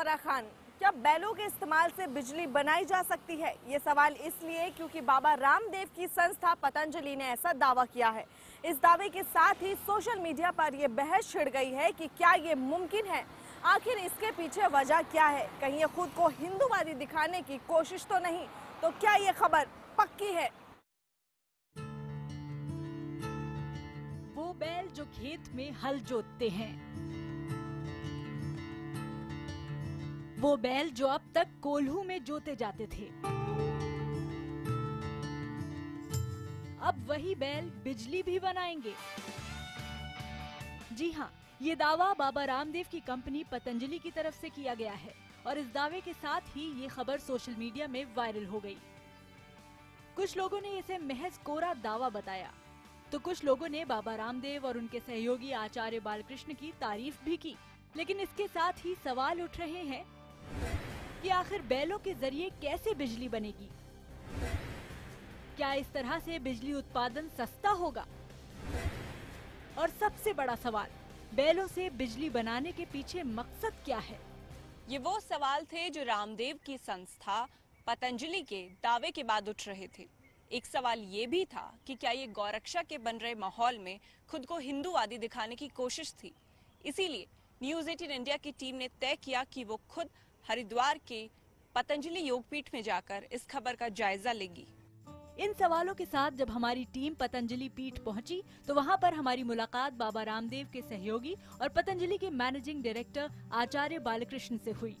सारा खान, क्या बैलों के इस्तेमाल से बिजली बनाई जा सकती है? ये सवाल इसलिए क्योंकि बाबा रामदेव की संस्था पतंजलि ने ऐसा दावा किया है। इस दावे के साथ ही सोशल मीडिया पर यह बहस छिड़ गई है कि क्या ये मुमकिन है। आखिर इसके पीछे वजह क्या है? कहीं ये खुद को हिंदूवादी दिखाने की कोशिश तो नहीं? तो क्या ये खबर पक्की है? वो बैल जो खेत में हल जोतते हैं, वो बैल जो अब तक कोल्हू में जोते जाते थे, अब वही बैल बिजली भी बनाएंगे। जी हाँ, ये दावा बाबा रामदेव की कंपनी पतंजलि की तरफ से किया गया है और इस दावे के साथ ही ये खबर सोशल मीडिया में वायरल हो गई। कुछ लोगों ने इसे महज कोरा दावा बताया, तो कुछ लोगों ने बाबा रामदेव और उनके सहयोगी आचार्य बालकृष्ण की तारीफ भी की। लेकिन इसके साथ ही सवाल उठ रहे हैं कि आखिर बैलों के जरिए कैसे बिजली बनेगी? क्या इस तरह से बिजली उत्पादन सस्ता होगा? और सबसे बड़ा सवाल, बैलों से बिजली बनाने के पीछे मकसद क्या है? ये वो सवाल थे जो रामदेव की संस्था पतंजलि के दावे के बाद उठ रहे थे। एक सवाल ये भी था कि क्या ये गौरक्षा के बन रहे माहौल में खुद को हिंदूवादी दिखाने की कोशिश थी। इसीलिए न्यूज़ 18 इंडिया की टीम ने तय किया कि वो खुद हरिद्वार के पतंजलि योगपीठ में जाकर इस खबर का जायजा लेगी। इन सवालों के साथ जब हमारी टीम पतंजलि पीठ पहुंची तो वहां पर हमारी मुलाकात बाबा रामदेव के सहयोगी और पतंजलि के मैनेजिंग डायरेक्टर आचार्य बालकृष्ण से हुई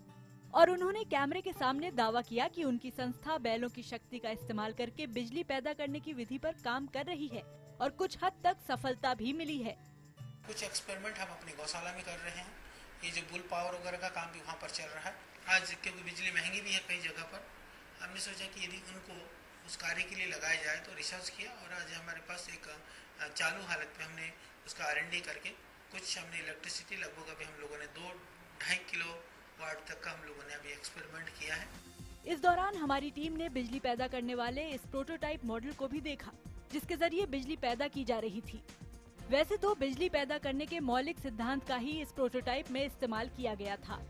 और उन्होंने कैमरे के सामने दावा किया कि उनकी संस्था बैलों की शक्ति का इस्तेमाल करके बिजली पैदा करने की विधि पर काम कर रही है और कुछ हद तक सफलता भी मिली है। कुछ एक्सपेरिमेंट हम अपनी गौशाला में कर रहे हैं। ये जो बुल पावर वगैरह का काम भी वहाँ पर चल रहा है। आज क्योंकि बिजली महंगी भी है कई जगह पर, हमने सोचा कि यदि उनको उस कार्य के लिए लगाया जाए तो रिसर्च किया और आज हमारे पास एक चालू हालत में हमने उसका R&D करके कुछ हमने इलेक्ट्रिसिटी लगभग अभी हम लोगों ने 2-2.5 किलो वाट तक का हम लोगों ने अभी एक्सपेरिमेंट किया है। इस दौरान हमारी टीम ने बिजली पैदा करने वाले इस प्रोटोटाइप मॉडल को भी देखा जिसके जरिए बिजली पैदा की जा रही थी। वैसे तो बिजली पैदा करने के मौलिक सिद्धांत का ही इस प्रोटोटाइप में इस्तेमाल किया गया था।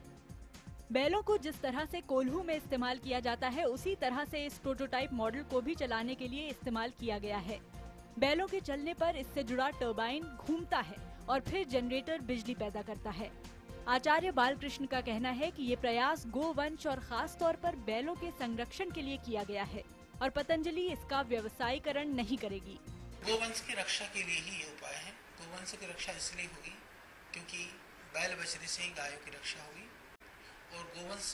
बैलों को जिस तरह से कोल्हू में इस्तेमाल किया जाता है उसी तरह से इस प्रोटोटाइप मॉडल को भी चलाने के लिए इस्तेमाल किया गया है। बैलों के चलने पर इससे जुड़ा टरबाइन घूमता है और फिर जनरेटर बिजली पैदा करता है। आचार्य बालकृष्ण का कहना है कि ये प्रयास गोवंश और खास तौर पर बैलों के संरक्षण के लिए किया गया है और पतंजलि इसका व्यवसायीकरण नहीं करेगी। गोवंश की रक्षा के लिए ही ये उपाय है। गोवंश की रक्षा इसलिए होगी क्योंकि बैल बचने से ही गायों की रक्षा होगी और गोवंश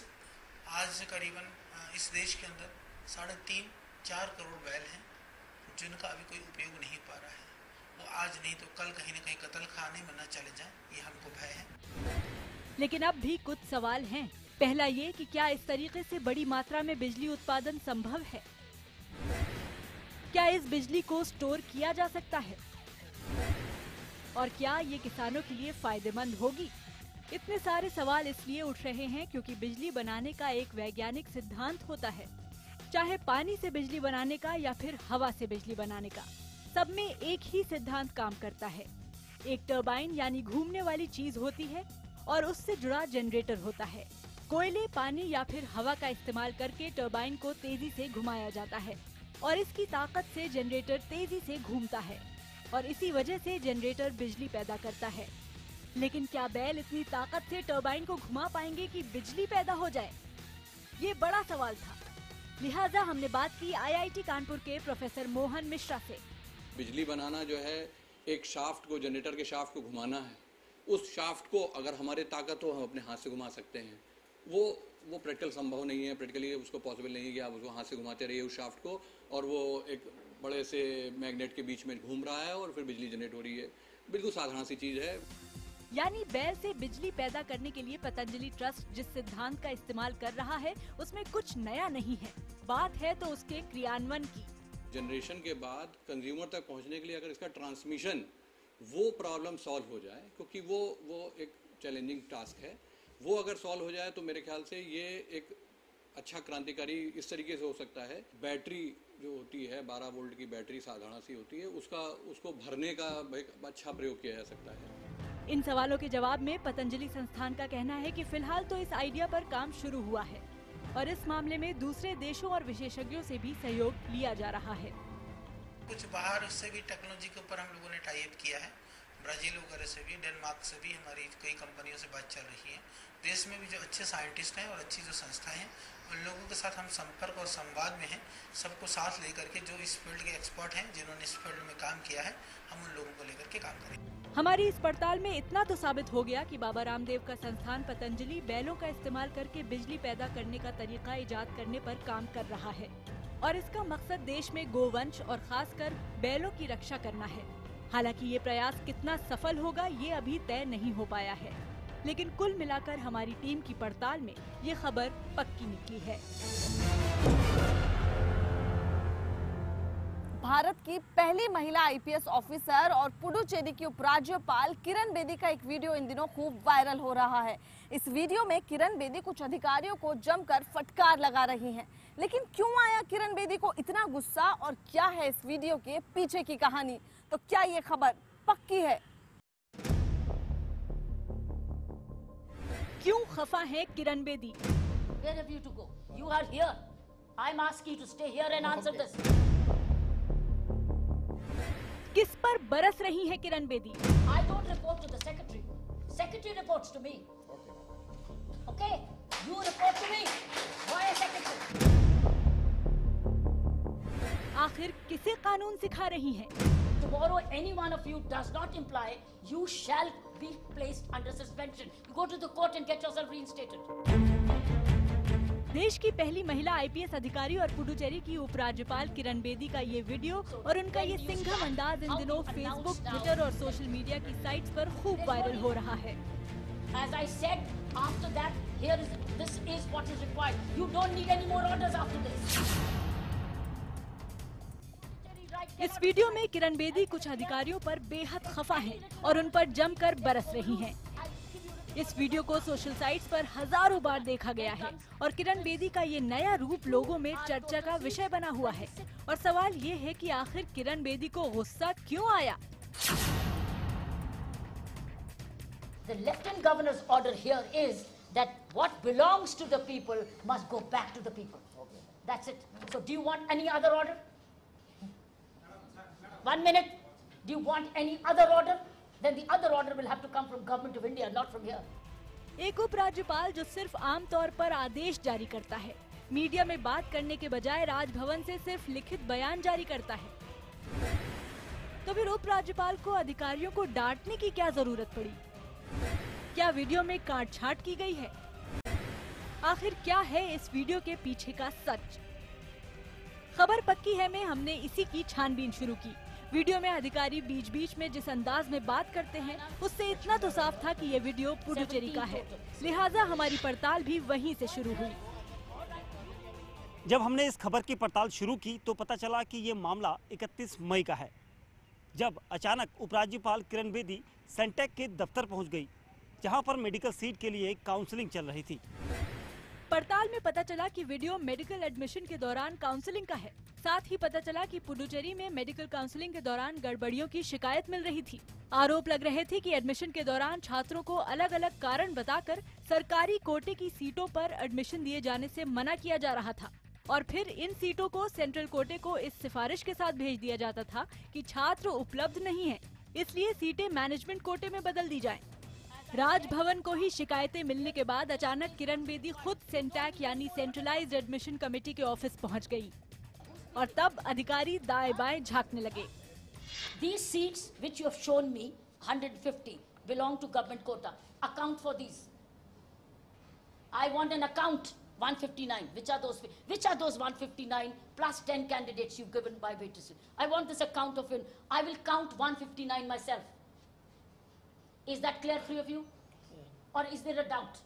आज करीबन इस देश के अंदर 3.5-4 करोड़ बैल हैं जिनका अभी कोई उपयोग नहीं पा रहा है। वो आज नहीं तो कल कहीं न कहीं कत्ल खाने में न चले जाएं, ये हमको भय है। लेकिन अब भी कुछ सवाल हैं। पहला ये कि क्या इस तरीके से बड़ी मात्रा में बिजली उत्पादन संभव है? क्या इस बिजली को स्टोर किया जा सकता है? और क्या ये किसानों के लिए फायदेमंद होगी? इतने सारे सवाल इसलिए उठ रहे हैं क्योंकि बिजली बनाने का एक वैज्ञानिक सिद्धांत होता है, चाहे पानी से बिजली बनाने का या फिर हवा से बिजली बनाने का, सब में एक ही सिद्धांत काम करता है। एक टरबाइन यानी घूमने वाली चीज होती है और उससे जुड़ा जनरेटर होता है। कोयले, पानी या फिर हवा का इस्तेमाल करके टरबाइन को तेजी से घुमाया जाता है और इसकी ताकत से जनरेटर तेजी से घूमता है और इसी वजह से जनरेटर बिजली पैदा करता है। लेकिन क्या बैल इतनी ताकत से टरबाइन को घुमा पाएंगे कि बिजली पैदा हो जाए? ये बड़ा सवाल था। लिहाजा हमने बात की IIT कानपुर के प्रोफेसर मोहन मिश्रा से। बिजली बनाना जो है एक शाफ्ट को, जनरेटर के शाफ्ट को घुमाना है। उस शाफ्ट को अगर हमारे ताकत हो हम अपने हाथ से घुमा सकते हैं। वो प्रैक्टिकल संभव नहीं है, प्रैक्टिकली उसको पॉसिबल नहीं है कि आप उसको हाथ से घुमाते रहिए उस शाफ्ट को और वो एक बड़े से मैग्नेट के बीच में घूम रहा है और फिर बिजली जनरेट हो रही है। बिल्कुल साधारण सी चीज़ है। यानी बैल से बिजली पैदा करने के लिए पतंजलि ट्रस्ट जिस सिद्धांत का इस्तेमाल कर रहा है उसमें कुछ नया नहीं है। बात है तो उसके क्रियान्वयन की। जनरेशन के बाद कंज्यूमर तक पहुंचने के लिए अगर इसका ट्रांसमिशन वो प्रॉब्लम सॉल्व हो जाए, क्योंकि वो एक चैलेंजिंग टास्क है, वो अगर सॉल्व हो जाए तो मेरे ख्याल से ये एक अच्छा क्रांतिकारी इस तरीके से हो सकता है। बैटरी जो होती है 12 वोल्ट की बैटरी साधारण सी होती है, उसको भरने का एक अच्छा प्रयोग किया जा सकता है। इन सवालों के जवाब में पतंजलि संस्थान का कहना है कि फिलहाल तो इस आइडिया पर काम शुरू हुआ है और इस मामले में दूसरे देशों और विशेषज्ञों से भी सहयोग लिया जा रहा है। कुछ बाहर से भी टेक्नोलॉजी के ऊपर हम लोगों ने टाई अप किया है, ब्राजील वगैरह से भी, डेनमार्क से भी हमारी कई कंपनियों से बात चल रही है। देश में भी जो अच्छे साइंटिस्ट हैं और अच्छी जो संस्थाएं हैं उन लोगों के साथ हम संपर्क और संवाद में हैं। सबको साथ लेकर के जो इस फील्ड के एक्सपर्ट हैं जिन्होंने इस फील्ड में काम किया है, हम उन लोगों को लेकर के काम करेंगे। हमारी इस पड़ताल में इतना तो साबित हो गया कि बाबा रामदेव का संस्थान पतंजलि बैलों का इस्तेमाल करके बिजली पैदा करने का तरीका इजाद करने पर काम कर रहा है और इसका मकसद देश में गोवंश और खासकर बैलों की रक्षा करना है। हालांकि ये प्रयास कितना सफल होगा ये अभी तय नहीं हो पाया है, लेकिन कुल मिलाकर हमारी टीम की पड़ताल में ये खबर पक्की निकली है। भारत की पहली महिला आईपीएस ऑफिसर और पुडुचेरी की उपराज्यपाल किरण बेदी का एक वीडियो इन दिनों खूब वायरल हो रहा है। इस वीडियो में किरण बेदी कुछ अधिकारियों को जमकर फटकार लगा रही हैं। लेकिन क्यों आया किरण बेदी को इतना गुस्सा और क्या है इस वीडियो के पीछे की कहानी? तो क्या ये खबर पक्की है? क्यों खफा है Kiran Bedi? Where have you to go? You are here. I'm asking you to stay here and answer this. किस पर बरस रही है Kiran Bedi? I don't report to the secretary. Secretary reports to me. Okay? You report to me. Why a secretary? आखिर किसे कानून सिखा रही हैं? Tomorrow, any one of you does not imply you shall be placed under suspension. You go to the court and get yourself reinstated. देश की पहली महिला आईपीएस अधिकारी और पुडुचेरी की उपराज्यपाल किरण बेदी का ये वीडियो और उनका ये सिंघम अंदाज इन दिनों फेसबुक, ट्विटर और सोशल मीडिया की साइट्स पर खूब वायरल हो रहा है। As I said, after that, this is what is required. You don't need any more orders after this. इस वीडियो में किरण बेदी कुछ अधिकारियों पर बेहद खफा हैं और उन पर जमकर बरस रही हैं। इस वीडियो को सोशल साइट्स पर हजारों बार देखा गया है और किरण बेदी का ये नया रूप लोगों में चर्चा का विषय बना हुआ है। और सवाल ये है कि आखिर किरण बेदी को गुस्सा क्यों आया? The Lieutenant Governor's order here is that what belongs to the people must go back to the people. That's it. So do you want any other order? 1 minute. Do you want any other order? Then the other order will have to come from Government of India, not from here. एक उपराज्यपाल जो सिर्फ आम तौर पर आदेश जारी करता है, मीडिया में बात करने के बजाय राजभवन से सिर्फ लिखित बयान जारी करता है, तो फिर उपराज्यपाल को अधिकारियों को डांटने की क्या जरूरत पड़ी? क्या वीडियो में काट-छांट की गई है? आखिर क्या है इस वीडियो के पीछे का सच? खबर पक्की है में हमने इसी की छानबीन शुरू की। वीडियो में अधिकारी बीच बीच में जिस अंदाज में बात करते हैं उससे इतना तो साफ था कि ये वीडियो पुडुचेरी का है, लिहाजा हमारी पड़ताल भी वहीं से शुरू हुई। जब हमने इस खबर की पड़ताल शुरू की तो पता चला कि ये मामला 31 मई का है, जब अचानक उपराज्यपाल किरण बेदी सेंटेक के दफ्तर पहुंच गई, जहां पर मेडिकल सीट के लिए काउंसलिंग चल रही थी। पड़ताल में पता चला कि वीडियो मेडिकल एडमिशन के दौरान काउंसलिंग का है। साथ ही पता चला कि पुडुचेरी में मेडिकल काउंसलिंग के दौरान गड़बड़ियों की शिकायत मिल रही थी। आरोप लग रहे थे कि एडमिशन के दौरान छात्रों को अलग अलग कारण बताकर सरकारी कोटे की सीटों पर एडमिशन दिए जाने से मना किया जा रहा था और फिर इन सीटों को सेंट्रल कोटे को इस सिफारिश के साथ भेज दिया जाता था कि छात्र उपलब्ध नहीं है, इसलिए सीटें मैनेजमेंट कोटे में बदल दी जाएं। राजभवन को ही शिकायतें मिलने के बाद अचानक किरण बेदी खुद सेंटैक यानी सेंट्रलाइज्ड एडमिशन कमेटी के ऑफिस पहुंच गई और तब अधिकारी दाएं बाएं झांकने लगे। These seats which you have shown me, 150, belong to government quota. Account for these. I want an account. 159. Which are those? Which are those 159 plus 10 candidates you've given by witnesses? I want this account of it. I will count 159 myself. Is that clear for you? Or is there a doubt?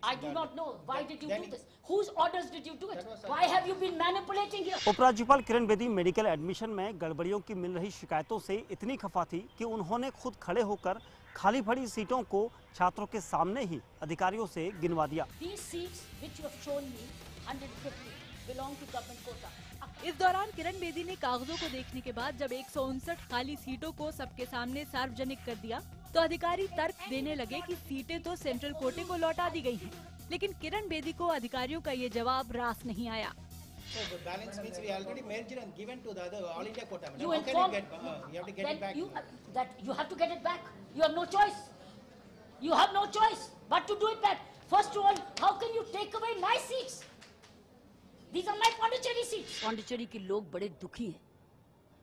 I do not know. Why did you do this? Whose orders did you do it? Why have you been manipulating here? उपराज्यपाल Kiran Bedi medical admission में गड़बड़ियों की मिल रही शिकायतों से इतनी खफा थी कि उन्होंने खुद खड़े होकर खाली पड़ी सीटों को छात्रों के सामने ही अधिकारियों से गिनवा दिया। These seats which you have shown me, 150, belong to government quota. इस दौरान किरण बेदी ने कागजों को देखने के बाद जब 159 खाली सीटों को सबके सामने सार्वजनिक कर दिया तो अधिकारी तर्क देने लगे कि सीटें तो सेंट्रल कोटे को लौटा दी गई हैं। लेकिन किरण बेदी को अधिकारियों का ये जवाब रास नहीं आया। So the balance means we already merged and given to the other all India quota. You How can inform you get? You have to get it back. You have to get it back. You have no choice. You have no choice but to do it back. First of all, how can you take away my seats? These are my Pondicherry seats. Pondicherry के लोग बड़े दुखी हैं।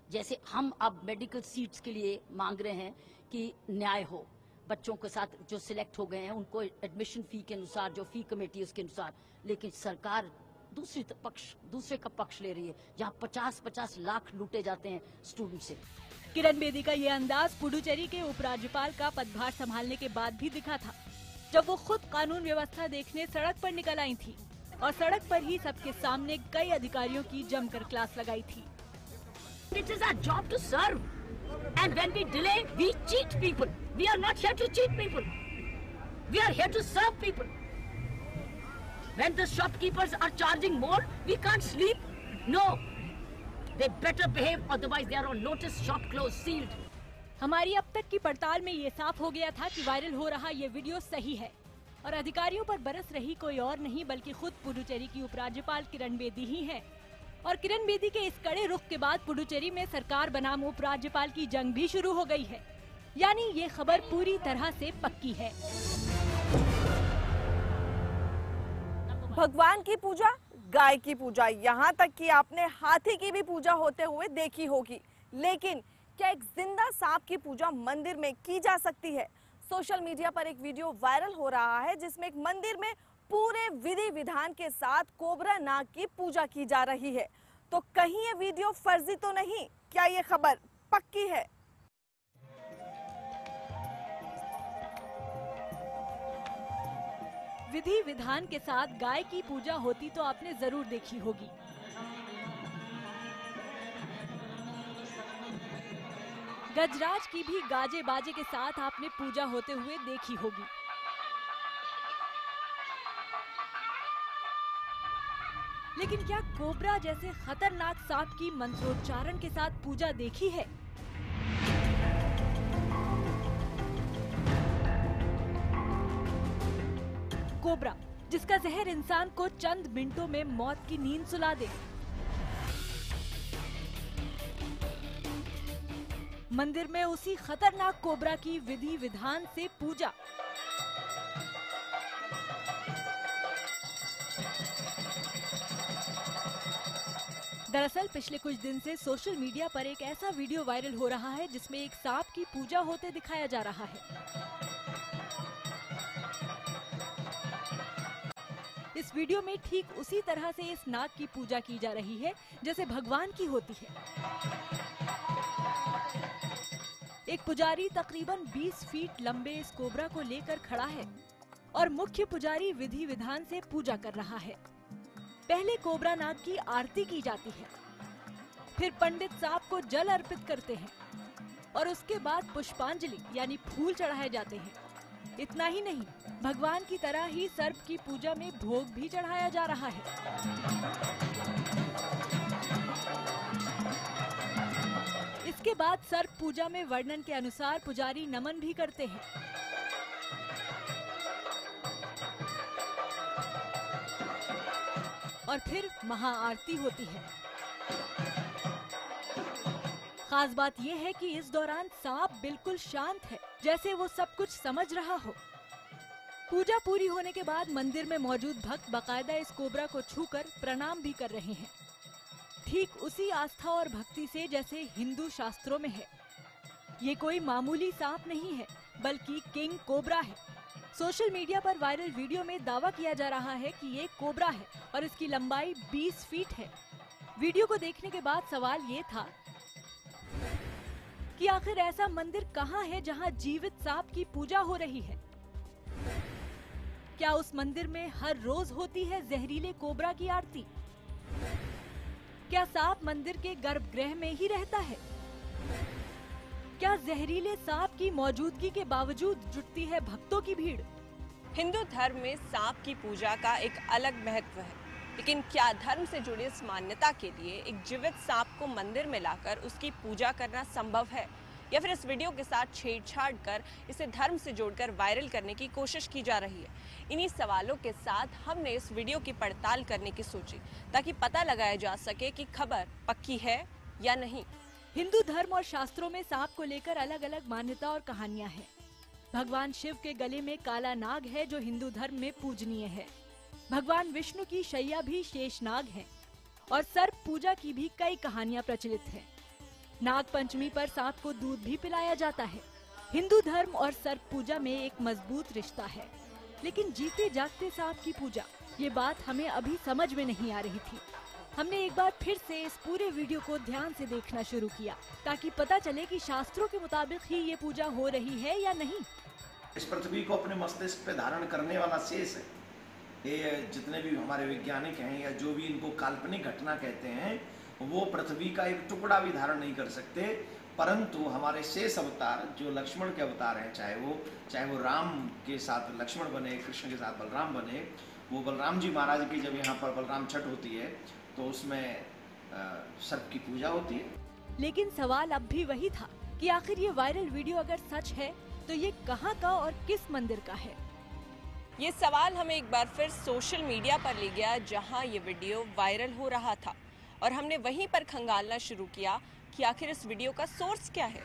जैसे हम अब medical seats के लिए मांग रहे हैं कि न्याय हो, बच्चों के साथ जो सिलेक्ट हो गए हैं उनको एडमिशन फी के अनुसार जो फी कमेटी उसके अनुसार, लेकिन सरकार दूसरे का पक्ष ले रही है जहां 50-50 लाख लूटे जाते हैं स्टूडेंट से। किरण बेदी का ये अंदाज पुडुचेरी के उपराज्यपाल का पदभार संभालने के बाद भी दिखा था, जब वो खुद कानून व्यवस्था देखने सड़क पर निकल आई थी और सड़क पर ही सबके सामने कई अधिकारियों की जमकर क्लास लगाई थी। It is our job to serve, and when we delay, we cheat people. We are not here to cheat people. We are here to serve people. When the shopkeepers are charging more, we can't sleep. No, they better behave, otherwise they are on notice, shop closed, sealed. हमारी अब तक की पड़ताल में ये साफ हो गया था कि वायरल हो रहा ये वीडियो सही है और अधिकारियों पर बरस रही कोई और नहीं बल्कि खुद पुडुचेरी की उपराज्यपाल किरण बेदी ही है। और किरण बेदी के इस कड़े रुख के बाद पुडुचेरी में सरकार बनाम उपराज्यपाल की जंग भी शुरू हो गई है, यानी ये खबर पूरी तरह से पक्की है। भगवान की पूजा, गाय की पूजा, यहाँ तक कि आपने हाथी की भी पूजा होते हुए देखी होगी, लेकिन क्या एक जिंदा सांप की पूजा मंदिर में की जा सकती है? सोशल मीडिया पर एक वीडियो वायरल हो रहा है जिसमें एक मंदिर में पूरे विधि विधान के साथ कोबरा नाग की पूजा की जा रही है। तो कहीं ये वीडियो फर्जी तो नहीं? क्या ये खबर पक्की है? विधि विधान के साथ गाय की पूजा होती तो आपने जरूर देखी होगी। गजराज की भी गाजे बाजे के साथ आपने पूजा होते हुए देखी होगी। लेकिन क्या कोबरा जैसे खतरनाक सांप की मंत्रोच्चारण के साथ पूजा देखी है? कोबरा जिसका जहर इंसान को चंद मिनटों में मौत की नींद सुला दे। मंदिर में उसी खतरनाक कोबरा की विधि विधान से पूजा। दरअसल पिछले कुछ दिन से सोशल मीडिया पर एक ऐसा वीडियो वायरल हो रहा है जिसमें एक सांप की पूजा होते दिखाया जा रहा है। इस वीडियो में ठीक उसी तरह से इस नाग की पूजा की जा रही है जैसे भगवान की होती है। एक पुजारी तकरीबन 20 फीट लंबे इस कोबरा को लेकर खड़ा है और मुख्य पुजारी विधि विधान से पूजा कर रहा है। पहले कोबरा नाग की आरती की जाती है, फिर पंडित सांप को जल अर्पित करते हैं और उसके बाद पुष्पांजलि यानी फूल चढ़ाए जाते हैं। इतना ही नहीं, भगवान की तरह ही सर्प की पूजा में भोग भी चढ़ाया जा रहा है। इसके बाद सर्प पूजा में वर्णन के अनुसार पुजारी नमन भी करते हैं। और फिर महाआरती होती है। खास बात यह है कि इस दौरान सांप बिल्कुल शांत है, जैसे वो सब कुछ समझ रहा हो। पूजा पूरी होने के बाद मंदिर में मौजूद भक्त बाकायदा इस कोबरा को छूकर प्रणाम भी कर रहे हैं, ठीक उसी आस्था और भक्ति से जैसे हिंदू शास्त्रों में है। ये कोई मामूली सांप नहीं है, बल्कि किंग कोबरा है। सोशल मीडिया पर वायरल वीडियो में दावा किया जा रहा है कि ये कोबरा है और इसकी लंबाई 20 फीट है। वीडियो को देखने के बाद सवाल ये था कि आखिर ऐसा मंदिर कहाँ है जहाँ जीवित सांप की पूजा हो रही है? क्या उस मंदिर में हर रोज होती है जहरीले कोबरा की आरती? क्या सांप मंदिर के गर्भगृह में ही रहता है? क्या जहरीले सांप की मौजूदगी के बावजूद जुटती है भक्तों की भीड़? हिंदू धर्म में सांप की पूजा का एक अलग महत्व है। लेकिन क्या धर्म से जुड़ी इस मान्यता के लिए एक जीवित सांप को मंदिर में लाकर उसकी पूजा करना संभव है, या फिर इस वीडियो के साथ छेड़छाड़ कर इसे धर्म से जोड़कर वायरल करने की कोशिश की जा रही है? इन्हीं सवालों के साथ हमने इस वीडियो की पड़ताल करने की सोची, ताकि पता लगाया जा सके कि खबर पक्की है या नहीं। हिंदू धर्म और शास्त्रों में सांप को लेकर अलग अलग मान्यता और कहानियां हैं। भगवान शिव के गले में काला नाग है जो हिंदू धर्म में पूजनीय है। भगवान विष्णु की शैया भी शेषनाग है और सर्प पूजा की भी कई कहानियां प्रचलित हैं। नाग पंचमी पर सांप को दूध भी पिलाया जाता है। हिंदू धर्म और सर्प पूजा में एक मजबूत रिश्ता है, लेकिन जीते जागते सांप की पूजा, ये बात हमें अभी समझ में नहीं आ रही थी। हमने एक बार फिर से इस पूरे वीडियो को ध्यान से देखना शुरू किया ताकि पता चले कि शास्त्रों के मुताबिक ही ये पूजा हो रही है या नहीं। इस पृथ्वी को अपने मस्तिष्क पे धारण करने वाला शेष है। ये जितने भी हमारे वैज्ञानिक हैं या जो भी इनको काल्पनिक घटना कहते हैं, वो पृथ्वी का एक टुकड़ा भी धारण नहीं कर सकते, परंतु हमारे शेष अवतार जो लक्ष्मण के अवतार हैं, चाहे वो राम के साथ लक्ष्मण बने, कृष्ण के साथ बलराम बने, वो बलराम जी महाराज की जब यहाँ पर बलराम छठ होती है तो उसमें सर्प की पूजा होती है। लेकिन सवाल अब भी वही था कि आखिर ये वायरल वीडियो अगर सच है तो ये कहाँ का और किस मंदिर का है? ये सवाल हमें एक बार फिर सोशल मीडिया पर ले गया जहां ये वीडियो वायरल हो रहा था, और हमने वहीं पर खंगालना शुरू किया कि आखिर इस वीडियो का सोर्स क्या है।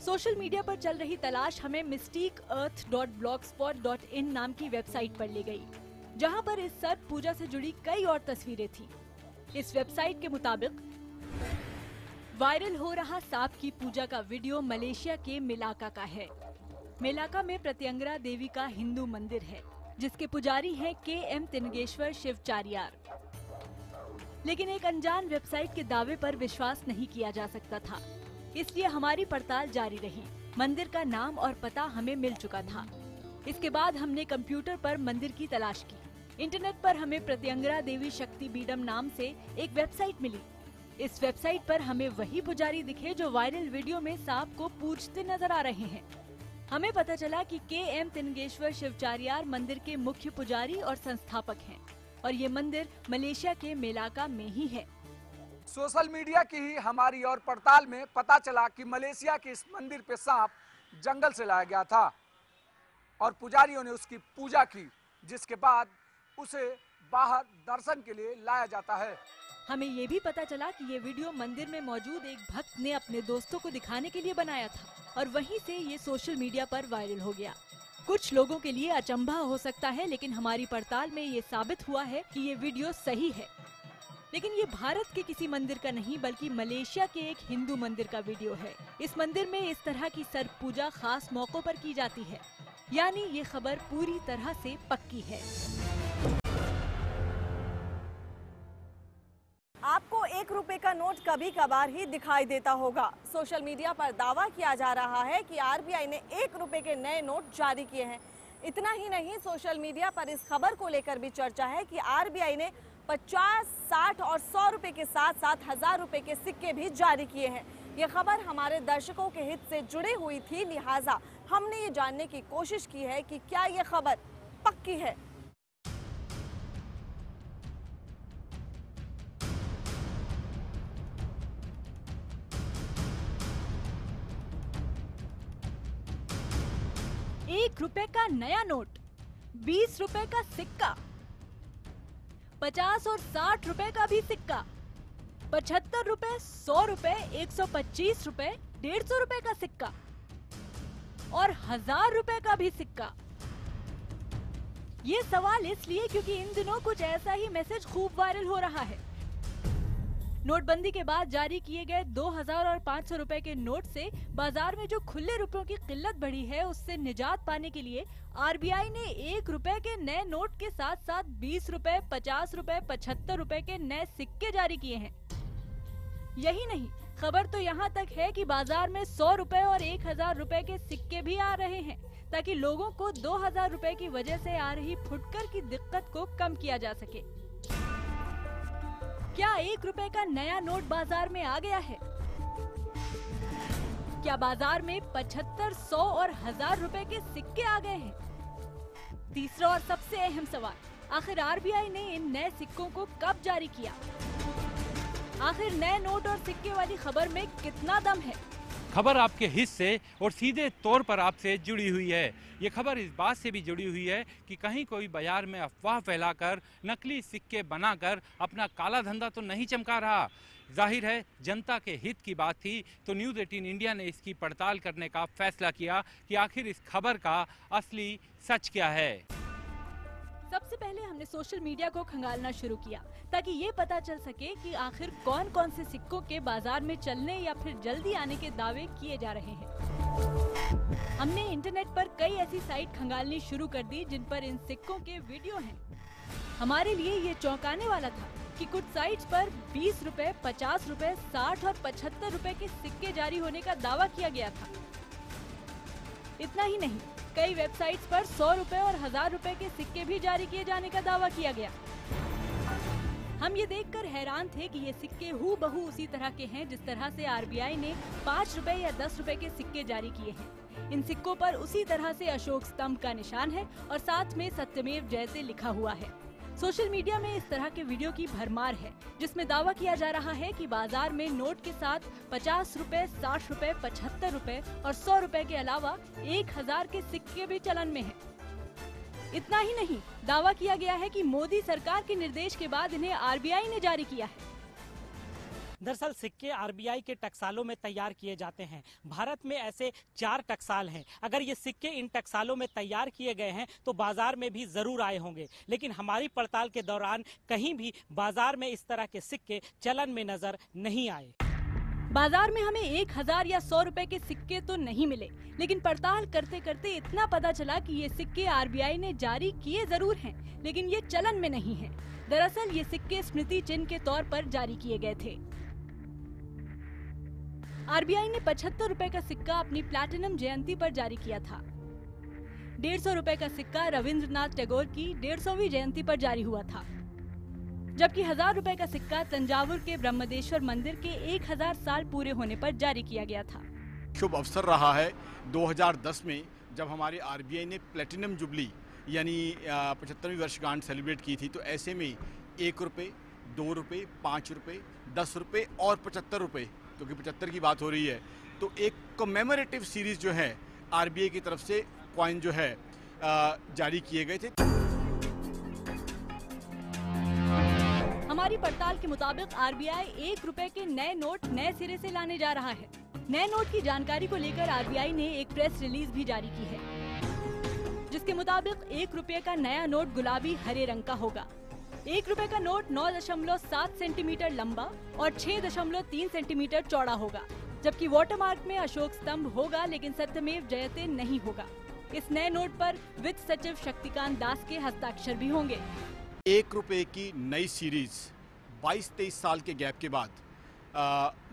सोशल मीडिया पर चल रही तलाश हमें mysticearth.blogspot.in नाम की वेबसाइट पर ले गई, जहां पर इस सर्प पूजा से जुड़ी कई और तस्वीरें थी। इस वेबसाइट के मुताबिक वायरल हो रहा सांप की पूजा का वीडियो मलेशिया के मेलाका का है। मेलाका में प्रत्यंगरा देवी का हिंदू मंदिर है, जिसके पुजारी हैं KM तिनगेश्वर शिवचारियार। लेकिन एक अनजान वेबसाइट के दावे पर विश्वास नहीं किया जा सकता था, इसलिए हमारी पड़ताल जारी रही। मंदिर का नाम और पता हमें मिल चुका था। इसके बाद हमने कंप्यूटर पर मंदिर की तलाश की। इंटरनेट पर हमें प्रत्यंगरा देवी शक्ति पीठम नाम से एक वेबसाइट मिली। इस वेबसाइट पर हमें वही पुजारी दिखे जो वायरल वीडियो में सांप को पूजते नजर आ रहे हैं। हमें पता चला कि KM तिनगेश्वर शिवचारियार मंदिर के मुख्य पुजारी और संस्थापक हैं, और ये मंदिर मलेशिया के मेलाका में ही है। सोशल मीडिया की ही हमारी और पड़ताल में पता चला कि मलेशिया के इस मंदिर पे सांप जंगल से लाया गया था और पुजारियों ने उसकी पूजा की, जिसके बाद उसे बाहर दर्शन के लिए लाया जाता है। हमें ये भी पता चला कि ये वीडियो मंदिर में मौजूद एक भक्त ने अपने दोस्तों को दिखाने के लिए बनाया था, और वहीं से ये सोशल मीडिया पर वायरल हो गया। कुछ लोगों के लिए अचंभा हो सकता है, लेकिन हमारी पड़ताल में ये साबित हुआ है कि ये वीडियो सही है। लेकिन ये भारत के किसी मंदिर का नहीं, बल्कि मलेशिया के एक हिंदू मंदिर का वीडियो है। इस मंदिर में इस तरह की सर्प पूजा खास मौकों पर की जाती है, यानी ये खबर पूरी तरह से पक्की है। आपको 1 रुपए का नोट कभी कभार ही दिखाई देता होगा। सोशल मीडिया पर दावा किया जा रहा है कि RBI ने 1 रुपए के नए नोट जारी किए हैं। इतना ही नहीं, सोशल मीडिया पर इस खबर को लेकर भी चर्चा है कि RBI ने 50, 60 और 100 रुपए के साथ साथ 1000 रुपए के सिक्के भी जारी किए हैं। ये खबर हमारे दर्शकों के हित से जुड़ी हुई थी, लिहाजा हमने ये जानने की कोशिश की है कि क्या ये खबर पक्की है। ₹1 का नया नोट, 20 रुपए का सिक्का, 50 और 60 रुपए का भी सिक्का, 75 रुपए, 100 रुपए, 125 रुपए, 150 रुपए का सिक्का और 1000 रुपए का भी सिक्का। ये सवाल इसलिए क्योंकि इन दिनों कुछ ऐसा ही मैसेज खूब वायरल हो रहा है। नोटबंदी के बाद जारी किए गए 2000 और 500 रुपए के नोट से बाजार में जो खुले रुपयों की किल्लत बढ़ी है, उससे निजात पाने के लिए RBI ने 1 रुपए के नए नोट के साथ साथ 20 रुपए, 50 रुपए, 75 रुपए के नए सिक्के जारी किए हैं। यही नहीं, खबर तो यहाँ तक है कि बाजार में 100 रुपए और 1000 रुपए के सिक्के भी आ रहे हैं, ताकि लोगों को 2000 रुपए की वजह से आ रही फुटकर की दिक्कत को कम किया जा सके। क्या 1 रुपए का नया नोट बाजार में आ गया है? क्या बाजार में 75, 100 और 1000 रुपए के सिक्के आ गए हैं? तीसरा और सबसे अहम सवाल, आखिर आरबीआई ने इन नए सिक्कों को कब जारी किया? आखिर नए नोट और सिक्के वाली खबर में कितना दम है? खबर आपके हिस्से से और सीधे तौर पर आपसे जुड़ी हुई है। ये खबर इस बात से भी जुड़ी हुई है कि कहीं कोई बाजार में अफवाह फैलाकर नकली सिक्के बनाकर अपना काला धंधा तो नहीं चमका रहा। जाहिर है जनता के हित की बात थी, तो न्यूज़ 18 इंडिया ने इसकी पड़ताल करने का फैसला किया कि आखिर इस खबर का असली सच क्या है। सबसे पहले हमने सोशल मीडिया को खंगालना शुरू किया ताकि ये पता चल सके कि आखिर कौन कौन से सिक्कों के बाजार में चलने या फिर जल्दी आने के दावे किए जा रहे हैं। हमने इंटरनेट पर कई ऐसी साइट खंगालनी शुरू कर दी जिन पर इन सिक्कों के वीडियो हैं। हमारे लिए ये चौंकाने वाला था कि कुछ साइट्स पर 20 रुपए, 50 रुपए, 60 और 75 रुपए के सिक्के जारी होने का दावा किया गया था। इतना ही नहीं, कई वेबसाइट्स पर 100 रुपए और 1000 रुपए के सिक्के भी जारी किए जाने का दावा किया गया। हम ये देखकर हैरान थे कि ये सिक्के हूबहू उसी तरह के हैं जिस तरह से आरबीआई ने 5 रुपए या 10 रुपए के सिक्के जारी किए हैं। इन सिक्कों पर उसी तरह से अशोक स्तंभ का निशान है और साथ में सत्यमेव जयते लिखा हुआ है। सोशल मीडिया में इस तरह के वीडियो की भरमार है जिसमें दावा किया जा रहा है कि बाजार में नोट के साथ 50 रुपए, 60 रुपए, 75 रुपए और 100 रुपए के अलावा 1000 के सिक्के भी चलन में हैं। इतना ही नहीं, दावा किया गया है कि मोदी सरकार के निर्देश के बाद इन्हें आरबीआई ने जारी किया है। दरअसल सिक्के आरबीआई के टकसालों में तैयार किए जाते हैं। भारत में ऐसे 4 टकसाल हैं। अगर ये सिक्के इन टकसालों में तैयार किए गए हैं तो बाजार में भी जरूर आए होंगे, लेकिन हमारी पड़ताल के दौरान कहीं भी बाजार में इस तरह के सिक्के चलन में नजर नहीं आए। बाजार में हमें 1000 या 100 रुपए के सिक्के तो नहीं मिले, लेकिन पड़ताल करते करते इतना पता चला कि ये सिक्के आरबीआई ने जारी किए जरूर हैं, लेकिन ये चलन में नहीं हैं। दरअसल ये सिक्के स्मृति चिन्ह के तौर पर जारी किए गए थे। आरबीआई ने 75 रुपए का सिक्का अपनी प्लैटिनम जयंती पर जारी किया था। 150 रुपए का सिक्का रविंद्रनाथ टैगोर की 150वीं जयंती पर जारी हुआ था, जबकि 1000 रुपए का सिक्का तंजावुर के ब्रह्मदेश्वर मंदिर के 1000 साल पूरे होने पर जारी किया गया था। शुभ अवसर रहा है 2010 में जब हमारे आरबीआई ने प्लैटिनम जुबली यानी 75वीं वर्षगांठ सेलिब्रेट की थी, तो ऐसे में 1 रुपये, 2 रुपये, 5 रुपये, 10 रुपये और 75 रुपये, क्योंकि 75 की बात हो रही है, तो एक कमेमोरेटिव सीरीज जो है आरबीआई की तरफ से कॉइन जो है जारी किए गए थे। हमारी पड़ताल के मुताबिक आरबीआई 1 रुपए के नए नोट नए सिरे से लाने जा रहा है। नए नोट की जानकारी को लेकर आरबीआई ने एक प्रेस रिलीज भी जारी की है, जिसके मुताबिक 1 रुपए का नया नोट गुलाबी हरे रंग का होगा। 1 रुपए का नोट 9.7 सेंटीमीटर लंबा और 6.3 सेंटीमीटर चौड़ा होगा, जबकि वाटरमार्क में अशोक स्तंभ होगा लेकिन सत्यमेव जयते नहीं होगा। इस नए नोट पर वित्त सचिव शक्तिकांत दास के हस्ताक्षर भी होंगे। 1 रुपए की नई सीरीज 22-23 साल के गैप के बाद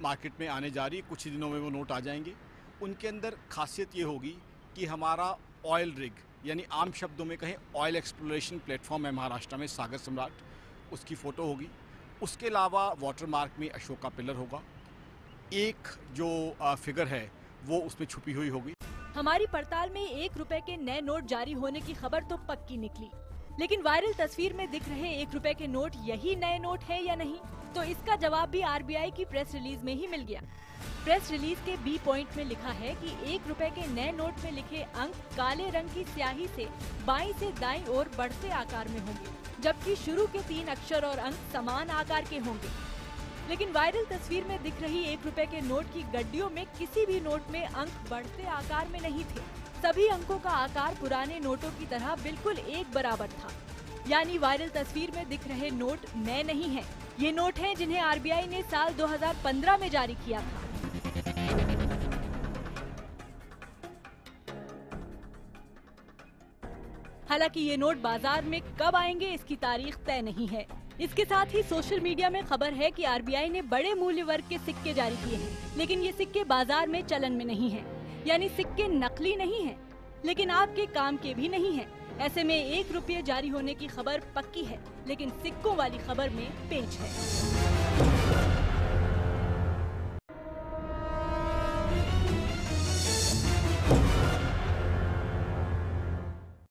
मार्केट में आने जा रही है। कुछ ही दिनों में वो नोट आ जाएंगे। उनके अंदर खासियत ये होगी कि हमारा ऑयल रिग यानी आम शब्दों में कहें ऑयल एक्सप्लोरेशन प्लेटफॉर्म है महाराष्ट्र में, सागर सम्राट, उसकी फ़ोटो होगी। उसके अलावा वाटरमार्क में अशोक का पिलर होगा। एक जो फिगर है वो उसमें छुपी हुई होगी। हमारी पड़ताल में 1 रुपए के नए नोट जारी होने की खबर तो पक्की निकली, लेकिन वायरल तस्वीर में दिख रहे 1 रुपए के नोट यही नए नोट है या नहीं, तो इसका जवाब भी आरबीआई की प्रेस रिलीज में ही मिल गया। प्रेस रिलीज के बी पॉइंट में लिखा है कि 1 रुपए के नए नोट में लिखे अंक काले रंग की स्याही से बाईं से दाईं ओर बढ़ते आकार में होंगे, जबकि शुरू के 3 अक्षर और अंक समान आकार के होंगे। लेकिन वायरल तस्वीर में दिख रही 1 रुपए के नोट की गड्डियों में किसी भी नोट में अंक बढ़ते आकार में नहीं थे। सभी अंकों का आकार पुराने नोटों की तरह बिल्कुल एक बराबर था। यानी वायरल तस्वीर में दिख रहे नोट नए नहीं हैं। ये नोट हैं जिन्हें आरबीआई ने साल 2015 में जारी किया था। हालांकि ये नोट बाजार में कब आएंगे इसकी तारीख तय नहीं है। इसके साथ ही सोशल मीडिया में खबर है कि आरबीआई ने बड़े मूल्य वर्ग के सिक्के जारी किए हैं, लेकिन ये सिक्के बाजार में चलन में नहीं हैं। यानी सिक्के नकली नहीं हैं, लेकिन आपके काम के भी नहीं हैं। ऐसे में 1 रुपये जारी होने की खबर पक्की है, लेकिन सिक्कों वाली खबर में पेंच है।